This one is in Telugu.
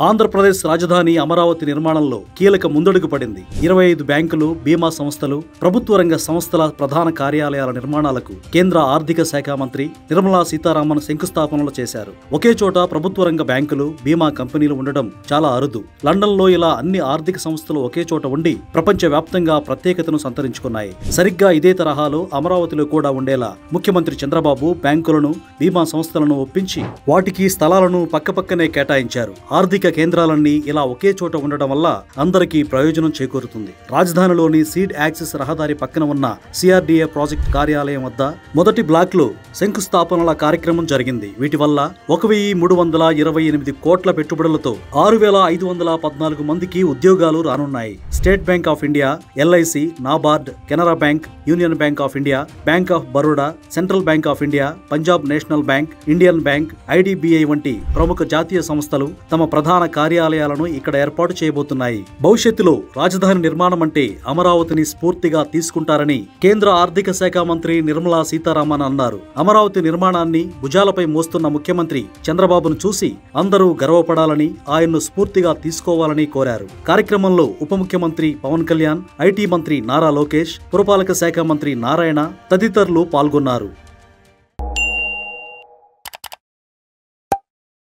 ఆంధ్రప్రదేశ్ రాజధాని అమరావతి నిర్మాణంలో కీలక ముందడుగు పడింది. 25 బ్యాంకులు, బీమా సంస్థలు, ప్రభుత్వ రంగ సంస్థల ప్రధాన కార్యాలయాల నిర్మాణాలకు కేంద్ర ఆర్థిక శాఖ మంత్రి నిర్మలా సీతారామన్ శంకుస్థాపనలు చేశారు. ఒకే చోట ప్రభుత్వ రంగ బ్యాంకులు, బీమా కంపెనీలు ఉండడం చాలా అరుదు. లండన్లో ఇలా అన్ని ఆర్థిక సంస్థలు ఒకే చోట ఉండి ప్రపంచవ్యాప్తంగా ప్రత్యేకతను సంతరించుకున్నాయి. సరిగ్గా ఇదే తరహాలో అమరావతిలో కూడా ఉండేలా ముఖ్యమంత్రి చంద్రబాబు బ్యాంకులను, బీమా సంస్థలను ఒప్పించి వాటికి స్థలాలను పక్కపక్కనే కేటాయించారు. ఆర్థిక కేంద్రాలన్నీ ఇలా ఒకే చోట ఉండడం వల్ల అందరికీ ప్రయోజనం చేకూరుతుంది. రాజధానిలోని సీడ్ యాక్సిస్ రహదారి పక్కన ఉన్న సిఆర్డీఏ ప్రాజెక్ట్ కార్యాలయం వద్ద మొదటి బ్లాక్ లో శంకుస్థాపనల కార్యక్రమం జరిగింది. వీటి వల్ల 1328 కోట్ల పెట్టుబడులతో 6514 మందికి ఉద్యోగాలు రానున్నాయి. State bank of India, LIC, NABARD, Canara bank, union bank of India, bank of Baroda, central bank of India, Punjab national bank, Indian bank, IDBI వంటి ప్రముఖ జాతీయ సంస్థలు తమ ప్రధాన కార్యాలయాలను ఇక్కడ ఏర్పాటు చేయబోతున్నాయి. భవిష్యత్తులో రాజధాని నిర్మాణం అంటే అమరావతిని స్ఫూర్తిగా తీసుకుంటారని కేంద్ర ఆర్థిక శాఖ మంత్రి నిర్మలా సీతారామన్ అన్నారు. అమరావతి నిర్మాణాన్ని భుజాలపై మోస్తున్న ముఖ్యమంత్రి చంద్రబాబును చూసి అందరూ గర్వపడాలని, ఆయన్ను స్ఫూర్తిగా తీసుకోవాలని కోరారు. కార్యక్రమంలో ఉప ముఖ్యమంత్రి పవన్ కళ్యాణ్, ఐటీ మంత్రి నారా లోకేష్, పురపాలక శాఖ మంత్రి నారాయణ తదితరులు పాల్గొన్నారు.